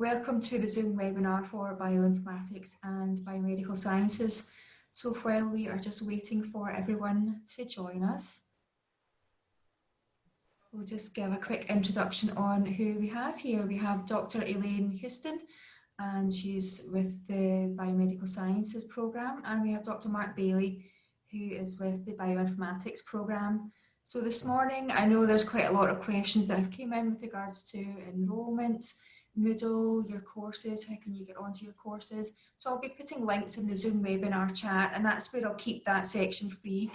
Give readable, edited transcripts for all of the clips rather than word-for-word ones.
Welcome to the Zoom webinar for Bioinformatics and Biomedical Sciences. So while we are just waiting for everyone to join us, we'll just give a quick introduction on who we have here. We have Dr. Elaine Houston, and she's with the Biomedical Sciences programme, and we have Dr. Mark Bailey, who is with the Bioinformatics programme. So this morning, I know there's quite a lot of questions that have come in with regards to enrolment, Moodle, your courses, how can you get onto your courses. So I'll be putting links in the Zoom webinar chat, and that's where I'll keep that section free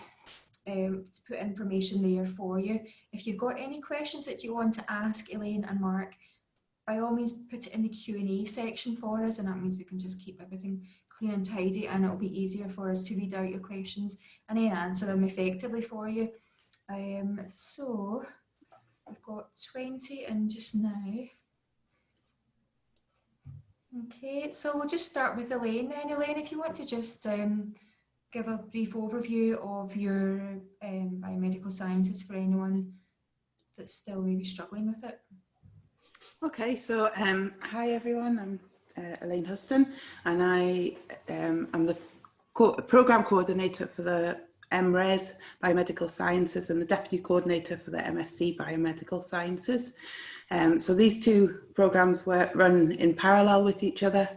to put information there for you. If you've got any questions that you want to ask Elaine and Mark, by all means put it in the Q&A section for us, and that means we can just keep everything clean and tidy, and it'll be easier for us to read out your questions and then answer them effectively for you. So we've got 20 in just now. Okay, so we'll just start with Elaine then. Elaine, if you want to just give a brief overview of your biomedical sciences for anyone that's still maybe struggling with it. Okay, so hi everyone, I'm Elaine Houston, and I'm the program coordinator for the MRes Biomedical Sciences and the deputy coordinator for the MSc Biomedical Sciences. So these two programs were run in parallel with each other,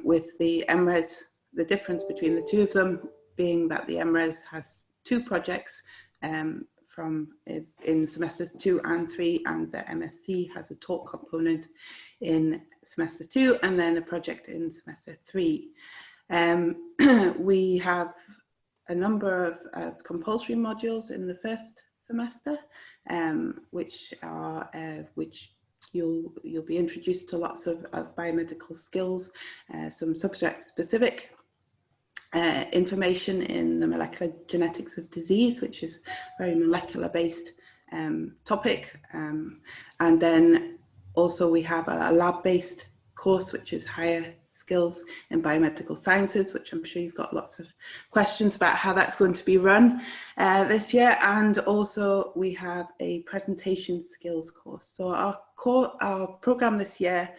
with the MRes, the difference between the two of them being that the MRes has two projects in semesters 2 and 3, and the MSc has a talk component in semester 2 and then a project in semester 3. We have a number of compulsory modules in the first semester, which you'll be introduced to lots of biomedical skills, some subject specific information in the molecular genetics of disease, which is very molecular based topic, and then also we have a lab based course which is higher skills in biomedical sciences, which I'm sure you've got lots of questions about how that's going to be run this year. And also we have a presentation skills course. So our program this year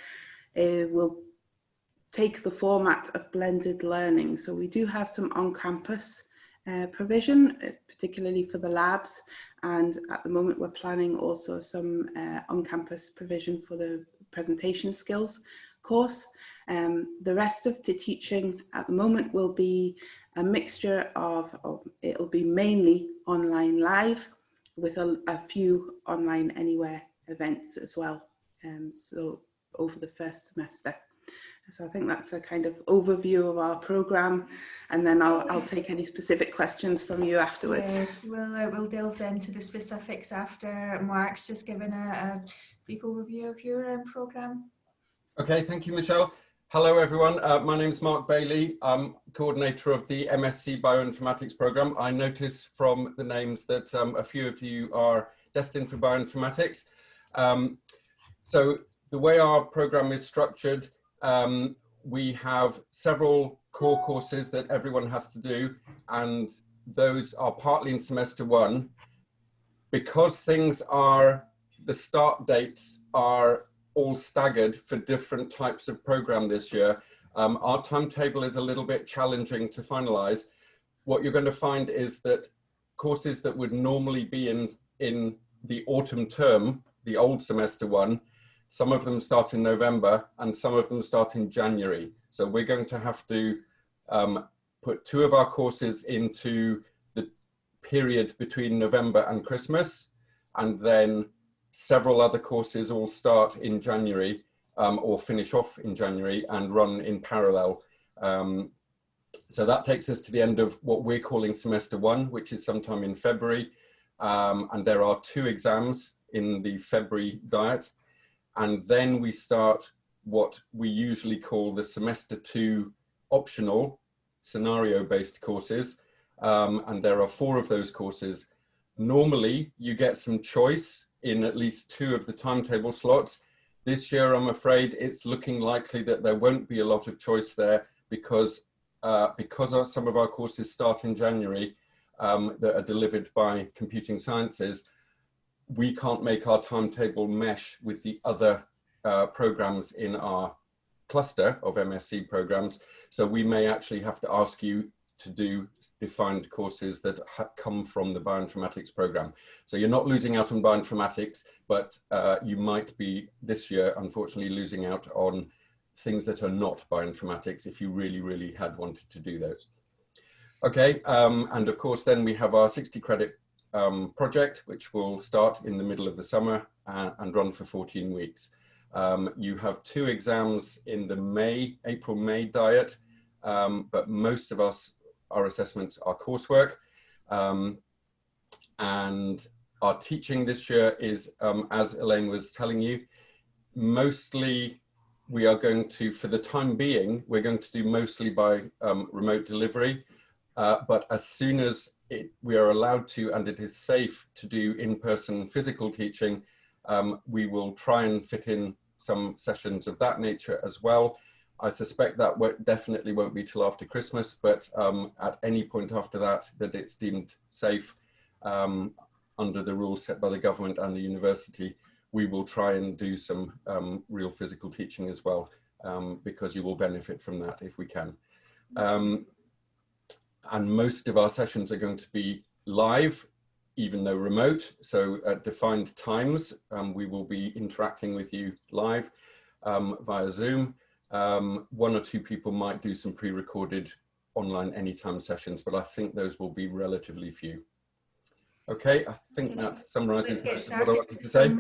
will take the format of blended learning. So we do have some on-campus provision, particularly for the labs, and at the moment we're planning also some on-campus provision for the presentation skills course. The rest of the teaching at the moment will be a mixture of it'll be mainly online live with a few online anywhere events as well, so over the first semester. So I think that's a kind of overview of our program, and then I'll take any specific questions from you afterwards. Yeah, we'll delve into the specifics after Mark's just given a brief overview of your program. Okay, thank you, Michelle. Hello, everyone. My name is Mark Bailey. I'm coordinator of the MSc Bioinformatics program. I notice from the names that a few of you are destined for bioinformatics. So the way our program is structured, we have several core courses that everyone has to do, and those are partly in semester 1. Because the start dates are all staggered for different types of program this year, our timetable is a little bit challenging to finalize. What you're going to find is that courses that would normally be in the autumn term, the old semester 1, some of them start in November and some of them start in January. So we're going to have to put 2 of our courses into the period between November and Christmas, and then several other courses all start in January or finish off in January and run in parallel. So that takes us to the end of what we're calling semester 1, which is sometime in February. And there are 2 exams in the February diet. And then we start what we usually call the semester 2 optional scenario-based courses. And there are 4 of those courses. Normally, you get some choice in at least 2 of the timetable slots. This year, I'm afraid it's looking likely that there won't be a lot of choice there because some of our courses start in January that are delivered by computing sciences. We can't make our timetable mesh with the other programs in our cluster of MSc programs. So we may actually have to ask you to do defined courses that come from the bioinformatics program. So you're not losing out on bioinformatics, but you might be this year, unfortunately, losing out on things that are not bioinformatics if you really, really had wanted to do those. Okay, and of course, then we have our 60 credit project, which will start in the middle of the summer and run for 14 weeks. You have 2 exams in the April-May diet, but most of our assessments are coursework. And our teaching this year is, as Elaine was telling you, mostly we are going to, for the time being, we're going to do mostly by remote delivery. But as soon as we are allowed to, and it is safe to do in-person physical teaching, we will try and fit in some sessions of that nature as well. I suspect that definitely won't be till after Christmas, but at any point after that it's deemed safe under the rules set by the government and the university, we will try and do some real physical teaching as well, because you will benefit from that if we can. And most of our sessions are going to be live, even though remote. So at defined times, we will be interacting with you live via Zoom. 1 or 2 people might do some pre-recorded online anytime sessions, but I think those will be relatively few. Okay, I think that summarizes what I wanted to say.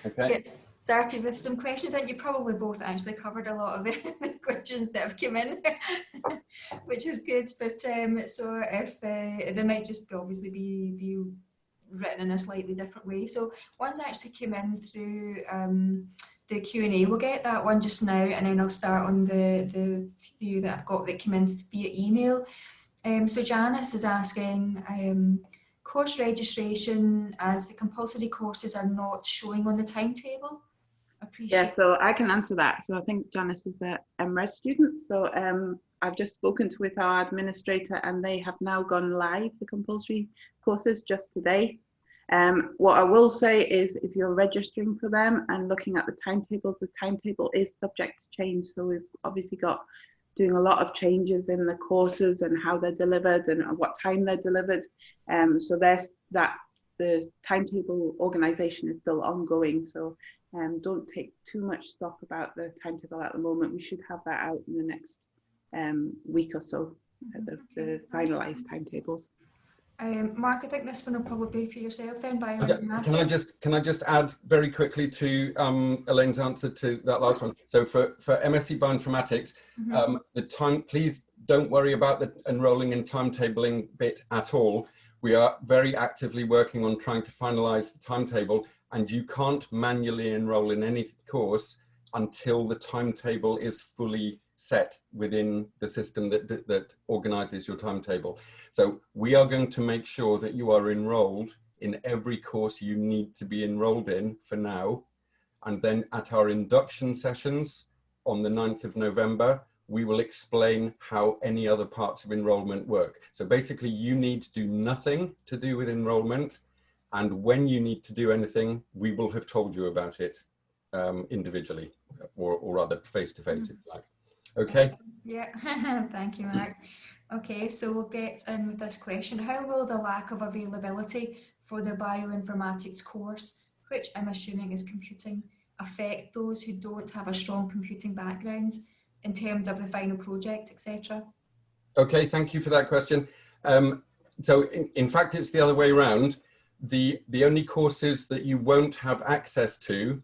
Okay. Get started with some questions. I think you probably both actually covered a lot of the questions that have come in, which is good. But so if they might just obviously be written in a slightly different way. So one's actually came in through the Q&A. We'll get that one just now, and then I'll start on the few that I've got that came in via email. So Janice is asking, course registration as the compulsory courses are not showing on the timetable. Yeah, so I can answer that. So I think Janice is a MRes student. So I've just spoken with our administrator, and they have now gone live, the compulsory courses, just today. What I will say is, if you're registering for them and looking at the timetable is subject to change. So we've obviously got doing a lot of changes in the courses and how they're delivered and what time they're delivered. So the timetable organization is still ongoing. So don't take too much stock about the timetable at the moment. We should have that out in the next week or so, the finalized timetables. Mark, I think this one will probably be for yourself then. Can I just add very quickly to Elaine's answer to that last one? So for MSc Bioinformatics, the time, please don't worry about the enrolling and timetabling bit at all. We are very actively working on trying to finalize the timetable, and you can't manually enroll in any course until the timetable is fully set within the system that organizes your timetable. So we are going to make sure that you are enrolled in every course you need to be enrolled in for now. And then at our induction sessions on the 9th of November, we will explain how any other parts of enrollment work. So basically you need to do nothing to do with enrollment. And when you need to do anything, we will have told you about it individually, or rather face-to-face, if you like. Okay. Yeah, thank you, Mark. Okay, so we'll get in with this question. How will the lack of availability for the bioinformatics course, which I'm assuming is computing, affect those who don't have a strong computing background in terms of the final project, etc.? Okay, thank you for that question. So in fact, it's the other way around. The only courses that you won't have access to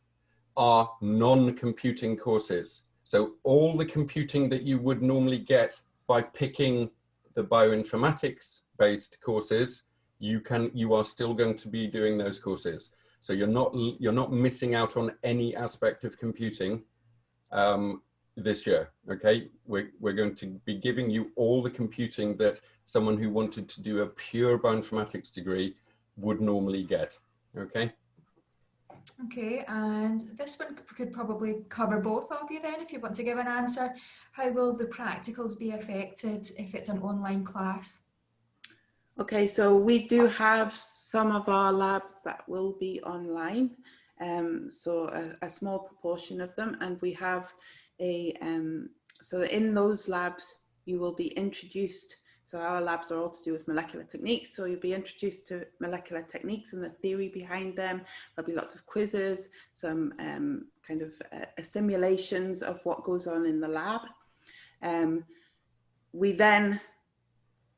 are non-computing courses. So all the computing that you would normally get by picking the bioinformatics based courses, you are still going to be doing those courses. So you're not missing out on any aspect of computing this year. Okay, we're going to be giving you all the computing that someone who wanted to do a pure bioinformatics degree would normally get. Okay. Okay, and this one could probably cover both of you then, if you want to give an answer. How will the practicals be affected if it's an online class? Okay, so we do have some of our labs that will be online. so a small proportion of them, and we have so in those labs you will be introduced. So our labs are all to do with molecular techniques. So you'll be introduced to molecular techniques and the theory behind them. There'll be lots of quizzes, some kind of simulations of what goes on in the lab. We then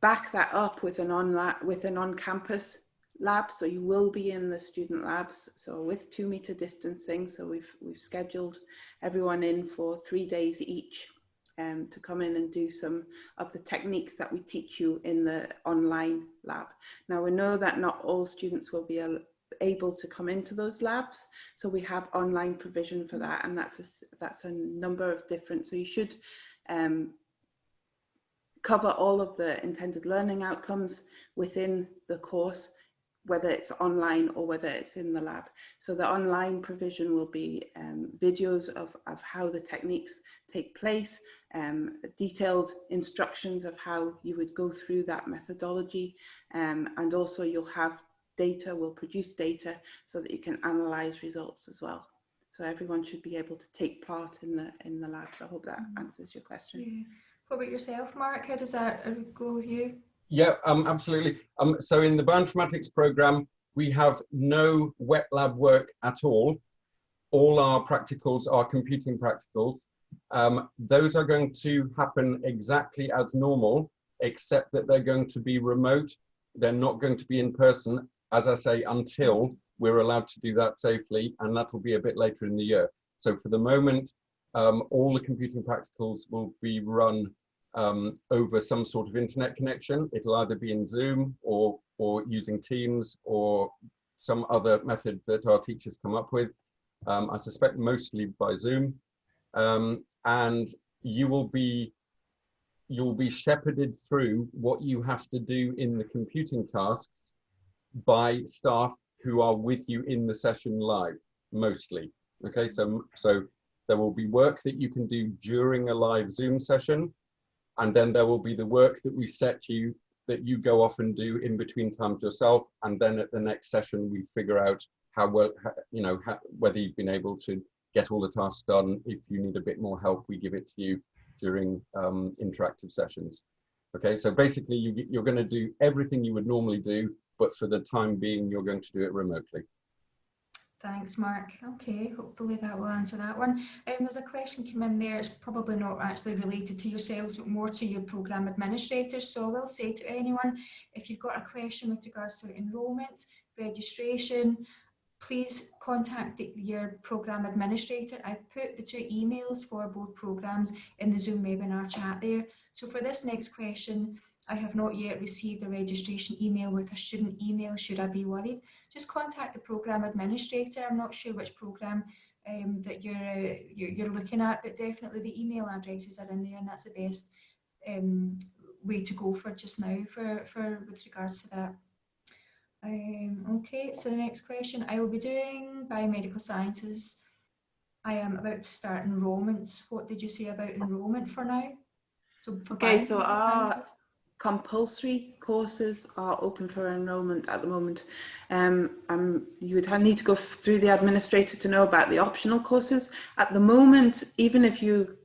back that up with an on-campus lab. So you will be in the student labs. So with 2 meter distancing. So we've scheduled everyone in for 3 days each. To come in and do some of the techniques that we teach you in the online lab. Now we know that not all students will be able to come into those labs, so we have online provision for that, and that's a number of different, so you should cover all of the intended learning outcomes within the course, whether it's online or whether it's in the lab. So the online provision will be videos of how the techniques take place, detailed instructions of how you would go through that methodology, and also you'll have data, we'll produce data so that you can analyze results as well. So everyone should be able to take part in the lab. So I hope that answers your question. Yeah. What about yourself, Mark? How does that go with you? Yeah, absolutely. So in the bioinformatics program, we have no wet lab work at all. All our practicals are computing practicals. Those are going to happen exactly as normal, except that they're going to be remote. They're not going to be in person, as I say, until we're allowed to do that safely, and that will be a bit later in the year. So for the moment, all the computing practicals will be run over some sort of internet connection. It'll either be in Zoom or using Teams or some other method that our teachers come up with. I suspect mostly by Zoom. And you'll be shepherded through what you have to do in the computing tasks by staff who are with you in the session live, mostly. Okay, so there will be work that you can do during a live Zoom session, and then there will be the work that we set you that you go off and do in between times yourself, and then at the next session we figure out how well, whether you've been able to get all the tasks done. If you need a bit more help, we give it to you during interactive sessions. Okay, so basically you're going to do everything you would normally do, but for the time being, you're going to do it remotely. Thanks, Mark. Okay, hopefully that will answer that one. There's a question come in there. It's probably not actually related to yourselves, but more to your program administrators. So I will say to anyone, if you've got a question with regards to enrolment, registration, please contact your program administrator. I've put the 2 emails for both programs in the Zoom webinar chat there. So for this next question, I have not yet received a registration email with a student email. Should I be worried? Just contact the program administrator. I'm not sure which program that you're looking at, but definitely the email addresses are in there, and that's the best way to go for just now for with regards to that. Okay, so the next question, I will be doing biomedical sciences. I am about to start enrolment. What did you say about enrolment for now? So for okay, so biomedical sciences? Compulsory courses are open for enrolment at the moment. You would need to go through the administrator to know about the optional courses. At the moment, even if you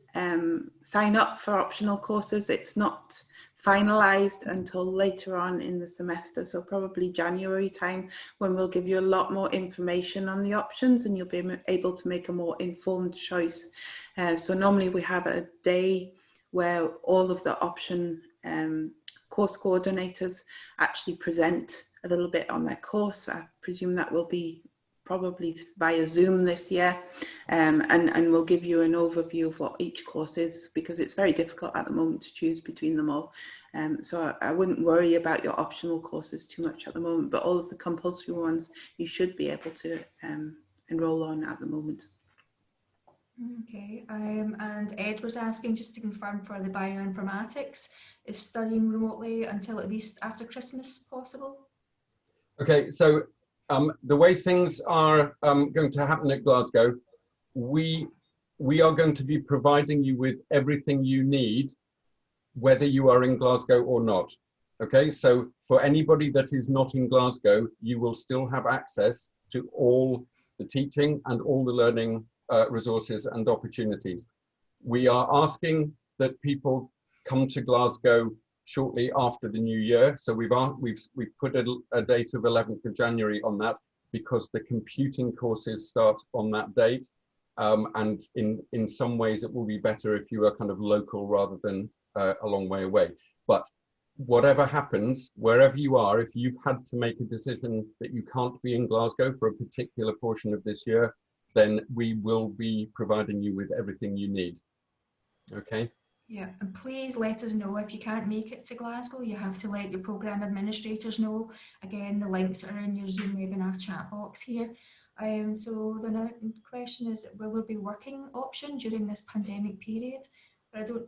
sign up for optional courses, it's not finalized until later on in the semester, so probably January time, when we'll give you a lot more information on the options and you'll be able to make a more informed choice. So normally we have a day where all of the option course coordinators actually present a little bit on their course. I presume that will be probably via Zoom this year, and we'll give you an overview of what each course is, because it's very difficult at the moment to choose between them all. So I wouldn't worry about your optional courses too much at the moment, but all of the compulsory ones you should be able to enroll on at the moment. Okay, and Ed was asking just to confirm for the bioinformatics, is studying remotely until at least after Christmas possible? Okay, so the way things are going to happen at Glasgow, we are going to be providing you with everything you need, whether you are in Glasgow or not. Okay, so for anybody that is not in Glasgow, you will still have access to all the teaching and all the learning resources and opportunities. We are asking that people come to Glasgow shortly after the new year. So we've put a date of 11th of January on that, because the computing courses start on that date. And in some ways it will be better if you are kind of local rather than a long way away. But whatever happens, wherever you are, if you've had to make a decision that you can't be in Glasgow for a particular portion of this year, then we will be providing you with everything you need. Okay. Yeah, and please let us know if you can't make it to Glasgow. You have to let your programme administrators know. Again, the links are in your Zoom webinar chat box here. So the next question is, will there be working option during this pandemic period? But I don't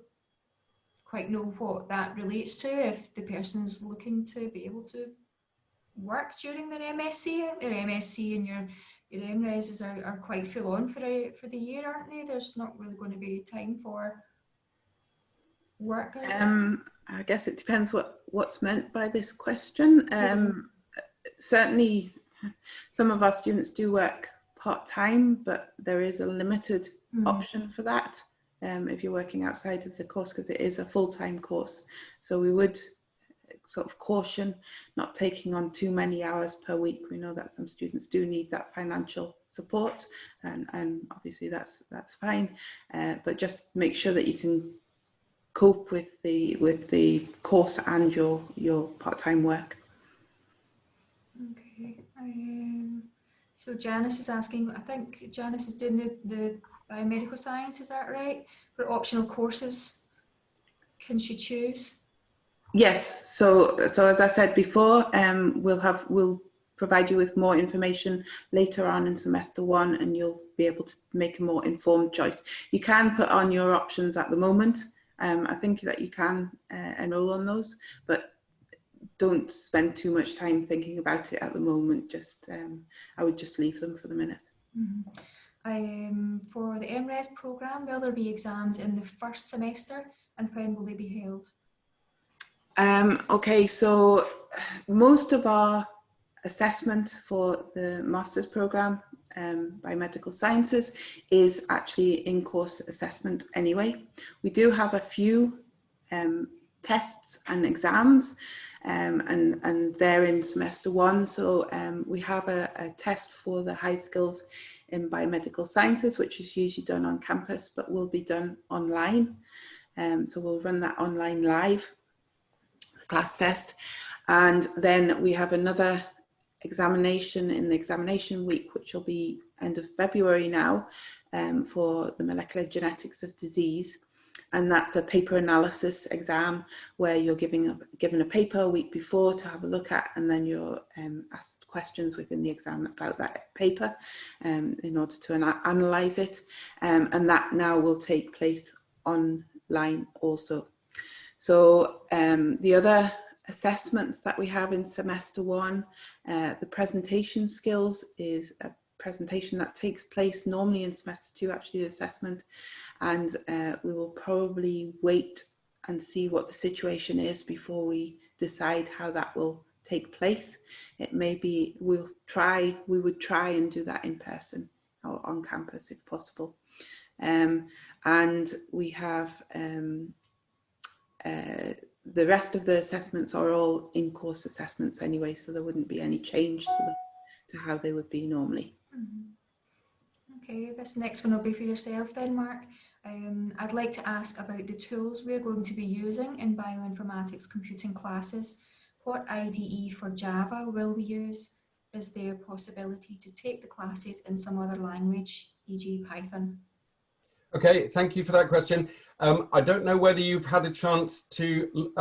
quite know what that relates to, if the person's looking to be able to work during their MSc. Their MSc and your MRes are quite full on for the year, aren't they? There's not really going to be time for work. I guess it depends what's meant by this question. Certainly some of our students do work part-time, but there is a limited option for that if you're working outside of the course, because it is a full-time course. So we would sort of caution not taking on too many hours per week. We know that some students do need that financial support, and obviously that's fine, but just make sure that you can cope with the course and your part-time work. Okay. So Janice is asking, I think Janice is doing the biomedical science, is that right? For optional courses, can she choose? Yes. So as I said before, we'll provide you with more information later on in semester 1, and you'll be able to make a more informed choice. You can put on your options at the moment. I think that you can enroll on those, but don't spend too much time thinking about it at the moment. Just I would just leave them for the minute. For the MRes programme, will there be exams in the first semester, and when will they be held? Okay, so most of our assessment for the master's programme, Biomedical Sciences, is actually in-course assessment anyway. We do have a few tests and exams, and they're in semester 1. So we have a test for the high skills in biomedical sciences, which is usually done on campus, but will be done online. So we'll run that online live, class test. And then we have another examination in the examination week, which will be end of February now, for the molecular genetics of disease. And that's a paper analysis exam where you're given a paper a week before to have a look at, and then you're asked questions within the exam about that paper in order to analyse it. And that now will take place online also. So the other assessments that we have in semester 1, the presentation skills is a presentation that takes place normally in semester 2, actually, the assessment, and we will probably wait and see what the situation is before we decide how that will take place. It may be we would try and do that in person or on campus if possible. And we have the rest of the assessments are all in-course assessments anyway, so there wouldn't be any change to how they would be normally. Okay, this next one will be for yourself then, Mark. I'd like to ask about the tools we're going to be using in bioinformatics computing classes. What IDE for Java will we use? Is there possibility to take the classes in some other language, e.g. Python? Okay, thank you for that question. I don't know whether you've had a chance to,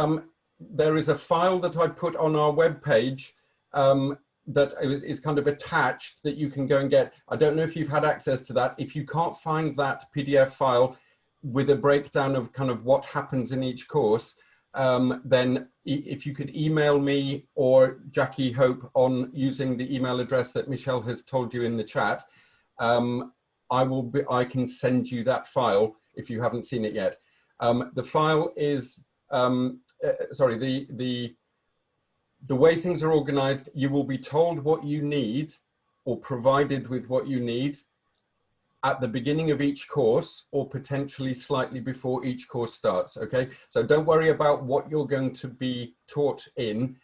there is a file that I put on our webpage that is kind of attached that you can go and get. I don't know if you've had access to that. If you can't find that PDF file with a breakdown of kind of what happens in each course, then if you could email me or Jackie Hope on using the email address that Michelle has told you in the chat, I can send you that file if you haven't seen it yet. The file is, the way things are organized, you will be told what you need or provided with what you need at the beginning of each course, or potentially slightly before each course starts, okay? So don't worry about what you're going to be taught in.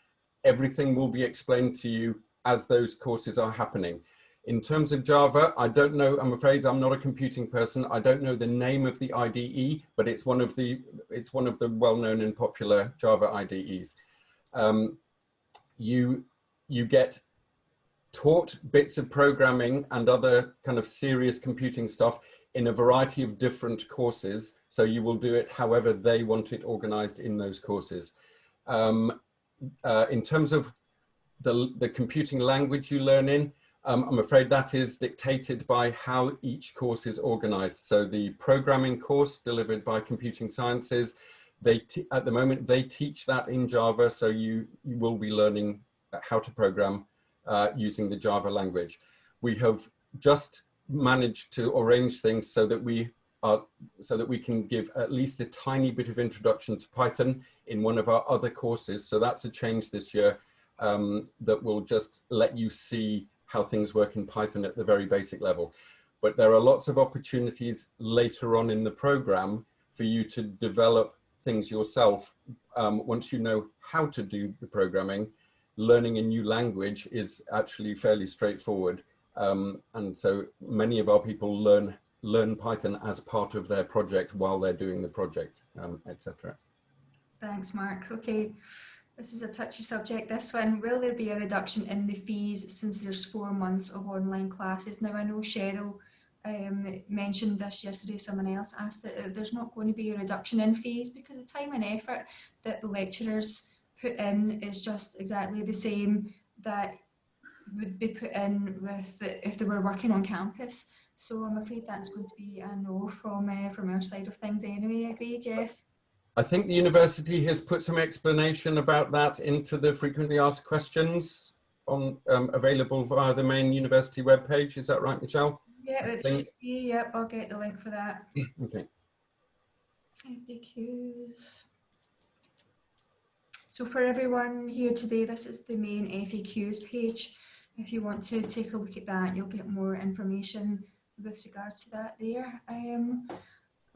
Everything will be explained to you as those courses are happening. In terms of Java, I don't know, I'm afraid I'm not a computing person. I don't know the name of the IDE, but it's one of the well-known and popular Java IDEs. You get taught bits of programming and other kind of serious computing stuff in a variety of different courses. So you will do it however they want it organized in those courses. In terms of the computing language you learn in, I'm afraid that is dictated by how each course is organized. So the programming course delivered by Computing Sciences, at the moment they teach that in Java, so you will be learning how to program using the Java language. We have just managed to arrange things so that we can give at least a tiny bit of introduction to Python in one of our other courses. So that's a change this year that will just let you see how things work in Python at the very basic level. But there are lots of opportunities later on in the program for you to develop things yourself. Once you know how to do the programming, learning a new language is actually fairly straightforward. And so many of our people learn Python as part of their project while they're doing the project, etc. Thanks, Mark. Okay, this is a touchy subject, this one. Will there be a reduction in the fees since there's 4 months of online classes? Now, I know Cheryl mentioned this yesterday, someone else asked that there's not going to be a reduction in fees because the time and effort that the lecturers put in is just exactly the same that would be put in with if they were working on campus. So I'm afraid that's going to be a no from our side of things anyway. Agreed, Jess? I think the university has put some explanation about that into the frequently asked questions on available via the main university webpage. Is that right, Michelle? Yeah, it should be. Yep, I'll get the link for that. Okay. FAQs. So for everyone here today, this is the main FAQs page. If you want to take a look at that, you'll get more information with regards to that there.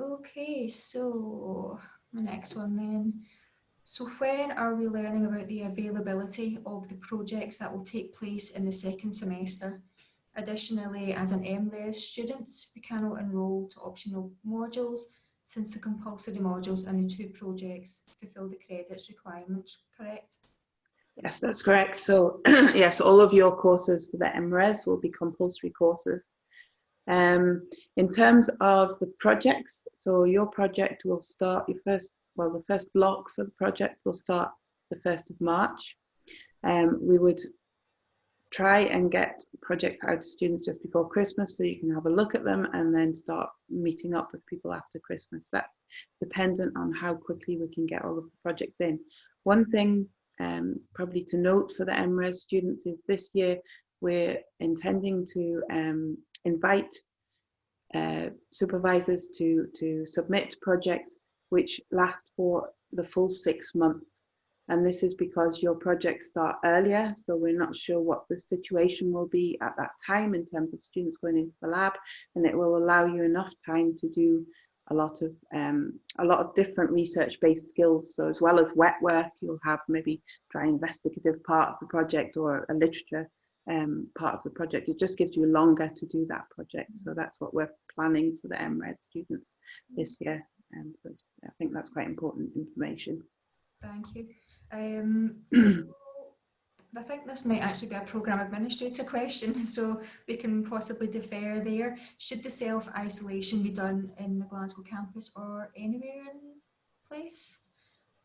Okay, so the next one then. So when are we learning about the availability of the projects that will take place in the second semester? Additionally, as an MRes student, we cannot enrol to optional modules since the compulsory modules and the 2 projects fulfill the credits requirement, correct? Yes, that's correct. So yes, all of your courses for the MRes will be compulsory courses. In terms of the projects, so your project will start, the first block for the project will start the 1st of March. We would try and get projects out to students just before Christmas so you can have a look at them and then start meeting up with people after Christmas. That's dependent on how quickly we can get all of the projects in. One thing probably to note for the MRes students is this year we're intending to invite supervisors to submit projects which last for the full 6 months. And this is because your projects start earlier, so we're not sure what the situation will be at that time in terms of students going into the lab, and it will allow you enough time to do a lot of different research-based skills. So as well as wet work, you'll have maybe dry investigative part of the project or a literature part of the project. It just gives you longer to do that project. So that's what we're planning for the MRes students this year. So I think that's quite important information. Thank you. So I think this might actually be a programme administrator question, so we can possibly defer there. Should the self-isolation be done in the Glasgow campus or anywhere in place?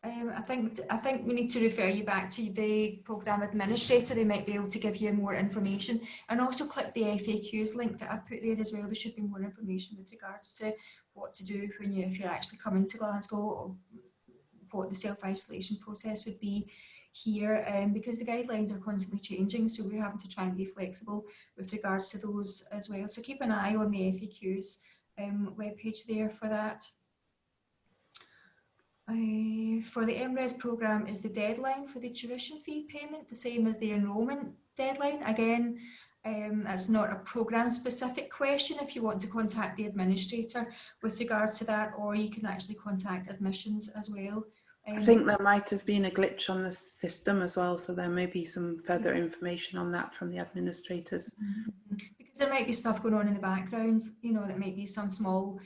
I think we need to refer you back to the programme administrator. They might be able to give you more information, and also click the FAQs link that I've put there as well. There should be more information with regards to what to do if you're actually coming to Glasgow, or what the self-isolation process would be here, because the guidelines are constantly changing, so we're having to try and be flexible with regards to those as well. So keep an eye on the FAQs webpage there for that. For the MRes programme, is the deadline for the tuition fee payment the same as the enrolment deadline? Again, That's not a program specific question if you want to contact the administrator with regards to that, or you can actually contact admissions as well. I think there might have been a glitch on the system as well, so there may be some further information on that from the administrators. Because there might be stuff going on in the background, you know, that might be some small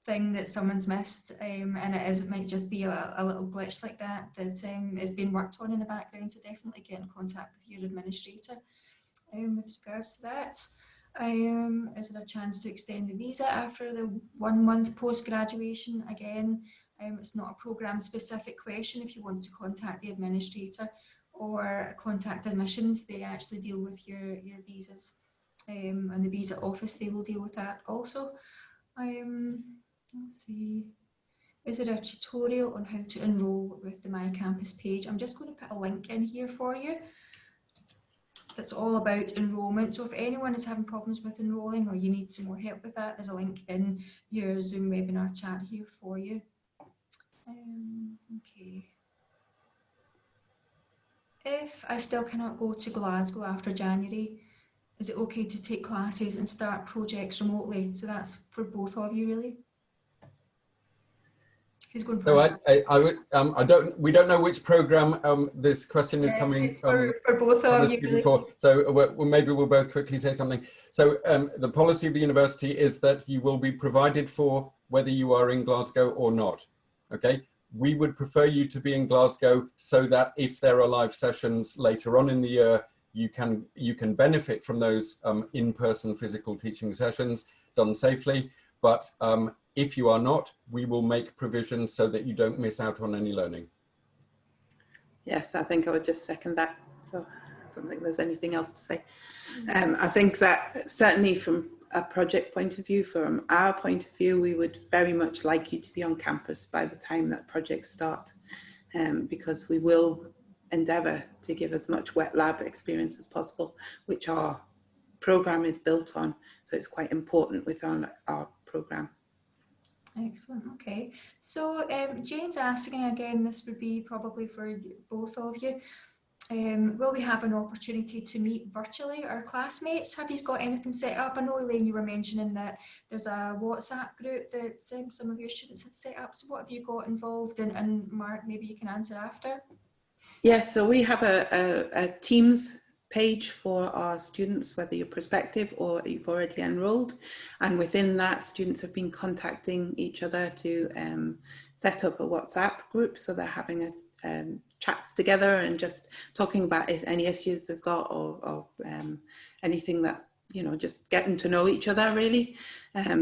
thing that someone's missed, and it might just be a little glitch like that is being worked on in the background, so definitely get in contact with your administrator with regards to that. Is there a chance to extend the visa after the 1 month post-graduation? Again, it's not a program specific question. If you want to contact the administrator or contact admissions, they actually deal with your visas, and the visa office, they will deal with that also. Let's see, is there a tutorial on how to enroll with the My Campus page? I'm just going to put a link in here for you that's all about enrolment. So if anyone is having problems with enrolling or you need some more help with that, there's a link in your Zoom webinar chat here for you. Okay. If I still cannot go to Glasgow after January, is it okay to take classes and start projects remotely? So that's for both of you, really. Who's going first? So we don't know which program this question is coming. It's for both of you, really. So maybe we'll both quickly say something. So the policy of the university is that you will be provided for whether you are in Glasgow or not. Okay. We would prefer you to be in Glasgow so that if there are live sessions later on in the year, you can benefit from those in-person physical teaching sessions done safely. But if you are not, we will make provisions so that you don't miss out on any learning. Yes, I think I would just second that. So I don't think there's anything else to say. I think that certainly from a project point of view, from our point of view, we would very much like you to be on campus by the time that projects start, because we will endeavour to give as much wet lab experience as possible, which our programme is built on. So it's quite important within our programme. Excellent. Okay. So Jane's asking again, this would be probably for both of you. Will we have an opportunity to meet virtually our classmates? Have you got anything set up? I know, Elaine, you were mentioning that there's a WhatsApp group that some of your students had set up. So what have you got involved in? And Mark, maybe you can answer after. Yes, so we have a Teams page for our students, whether you're prospective or you've already enrolled. And within that, students have been contacting each other to set up a WhatsApp group. So they're having chats together and just talking about any issues they've got or anything that, you know, just getting to know each other really.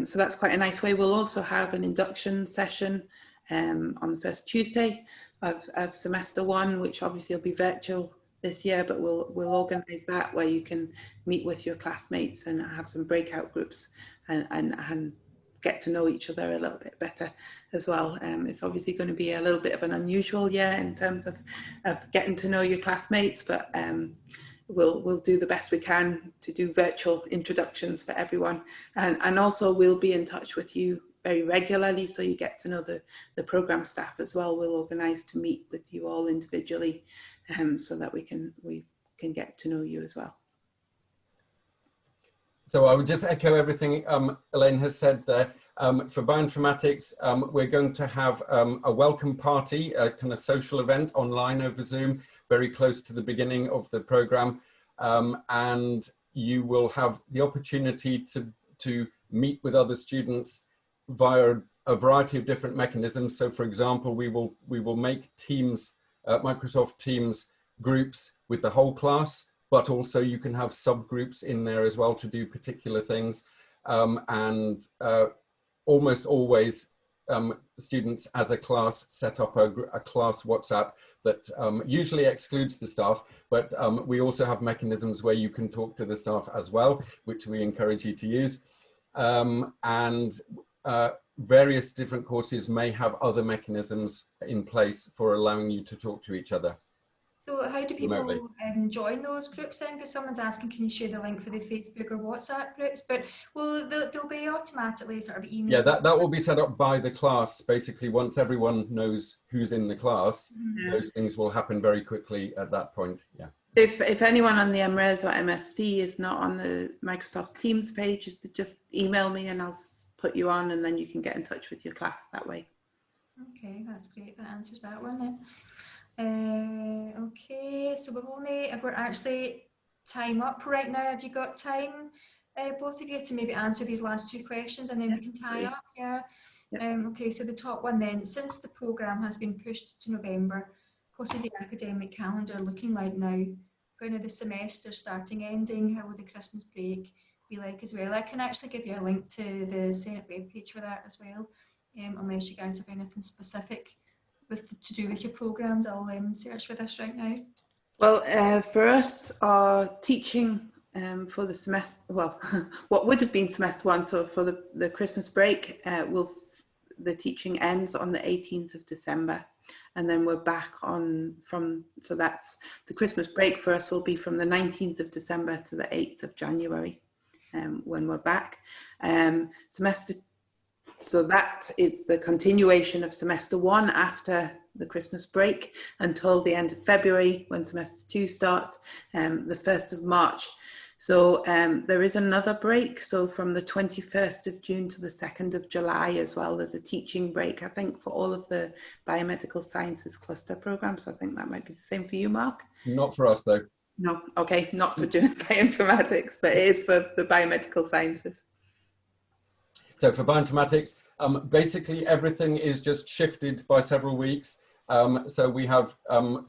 So that's quite a nice way. We'll also have an induction session on the first Tuesday of semester 1, which obviously will be virtual this year, but we'll organise that where you can meet with your classmates and have some breakout groups and get to know each other a little bit better as well. It's obviously going to be a little bit of an unusual year in terms of getting to know your classmates, but we'll do the best we can to do virtual introductions for everyone. And also we'll be in touch with you very regularly, so you get to know the programme staff as well. We'll organise to meet with you all individually, so that we can get to know you as well. So I would just echo everything Elaine has said there. For bioinformatics, we're going to have a welcome party, a kind of social event online over Zoom, very close to the beginning of the programme. And you will have the opportunity to meet with other students via a variety of different mechanisms. So for example, we will make Teams, Microsoft Teams groups with the whole class, but also you can have subgroups in there as well to do particular things. And almost always students as a class set up a class WhatsApp that usually excludes the staff, but we also have mechanisms where you can talk to the staff as well, which we encourage you to use. Various different courses may have other mechanisms in place for allowing you to talk to each other. So how do people remotely. Join those groups then? Because someone's asking, can you share the link for the Facebook or WhatsApp groups? But they'll be automatically sort of emailed. Yeah, that will be set up by the class. Basically, once everyone knows who's in the class, those things will happen very quickly at that point. Yeah. If anyone on the MRes or MSc is not on the Microsoft Teams page, just email me and I'll put you on, and then you can get in touch with your class that way. Okay, that's great. That answers that one then. Okay, so we're actually time up right now. Have you got time, both of you, to maybe answer these last two questions, and then we can tie up? Yeah. Yep. Okay, so the top one then, since the programme has been pushed to November, what is the academic calendar looking like now? When are the semesters starting, ending? How will the Christmas break be like as well? I can actually give you a link to the Senate webpage for that as well, unless you guys have anything specific to do with your programmes. I'll search for this right now. Well, for us, our teaching for the semester, well, what would have been semester one, so for the Christmas break, the teaching ends on the 18th of December. And then we're back on so that's the Christmas break for us will be from the 19th of December to the 8th of January when we're back. So that is the continuation of semester one after the Christmas break until the end of February, when semester two starts, the 1st of March. So there is another break. So from the 21st of June to the 2nd of July as well, there's a teaching break, I think, for all of the biomedical sciences cluster programs. So I think that might be the same for you, Mark. Not for us, though. No, okay, not for doing bioinformatics, but it is for the biomedical sciences. So for bioinformatics, basically everything is just shifted by several weeks. So we have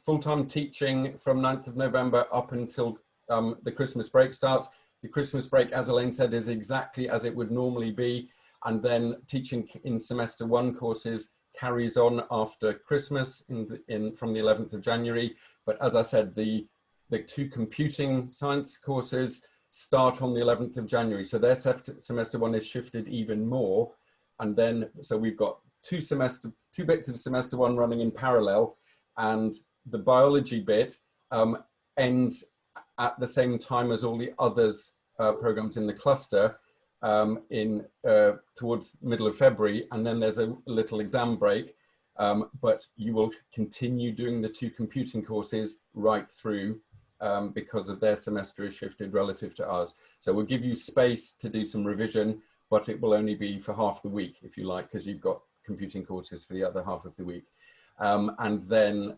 full-time teaching from 9th of November up until the Christmas break starts. The Christmas break, as Elaine said, is exactly as it would normally be. And then teaching in semester one courses carries on after Christmas from the 11th of January. But as I said, the two computing science courses start on the 11th of January. So their semester one is shifted even more. And then, so we've got two bits of semester one running in parallel, and the biology bit ends at the same time as all the others programs in the cluster towards the middle of February. And then there's a little exam break, but you will continue doing the two computing courses right through because of their semester is shifted relative to ours. So we'll give you space to do some revision, but it will only be for half the week, if you like, because you've got computing courses for the other half of the week. And then,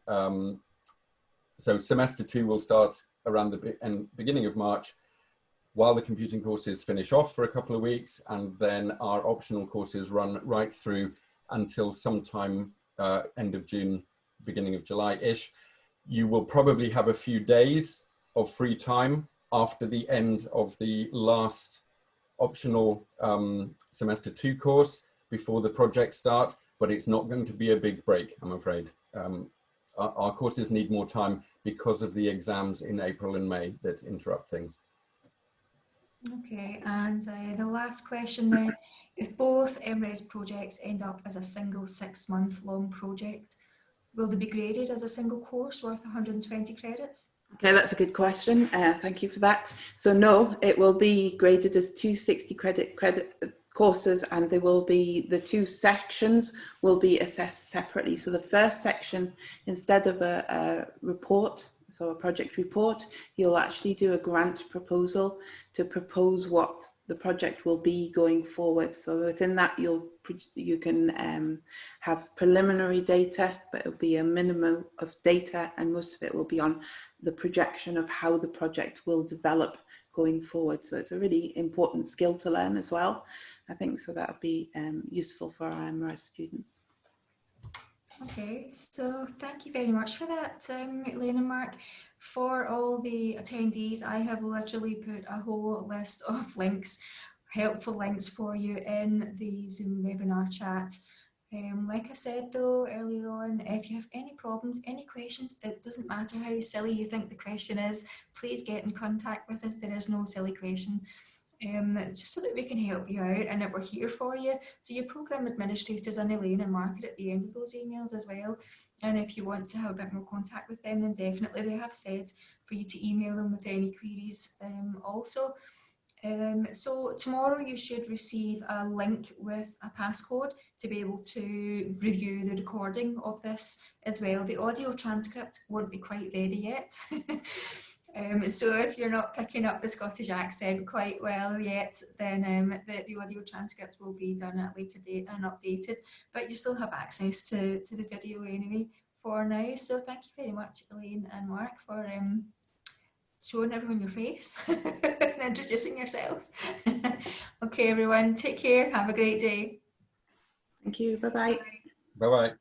so semester two will start around the beginning of March, while the computing courses finish off for a couple of weeks, and then our optional courses run right through until sometime end of June, beginning of July-ish. You will probably have a few days of free time after the end of the last optional semester two course before the projects start, but it's not going to be a big break, I'm afraid. Our courses need more time because of the exams in April and May that interrupt things. Okay, and the last question then, if both MRes projects end up as a single 6-month-long project, will they be graded as a single course worth 120 credits? Okay, that's a good question. Thank you for that. So no, it will be graded as two 60 credit courses, and they will be, the two sections will be assessed separately. So the first section, instead of a report, so a project report, you'll actually do a grant proposal to propose what the project will be going forward. So within that, you can have preliminary data, but it'll be a minimum of data, and most of it will be on the projection of how the project will develop going forward. So it's a really important skill to learn as well, I think. So that'll be useful for our MRes students. Okay, so thank you very much for that, Elaine and Mark. For all the attendees, I have literally put a whole list of links, helpful links for you in the Zoom webinar chat. Like I said though earlier on, if you have any problems, any questions, it doesn't matter how silly you think the question is, please get in contact with us. There is no silly question. Just so that we can help you out and that we're here for you. So your program administrators and Elaine and Mark are at the end of those emails as well. And if you want to have a bit more contact with them, then definitely they have said for you to email them with any queries also. So tomorrow you should receive a link with a passcode to be able to review the recording of this as well. The audio transcript won't be quite ready yet. So if you're not picking up the Scottish accent quite well yet, then the audio transcript will be done at a later date and updated, but you still have access to the video anyway for now. So thank you very much, Elaine and Mark, for showing everyone your face and introducing yourselves. Okay, everyone, take care. Have a great day. Thank you. Bye-bye. Bye-bye.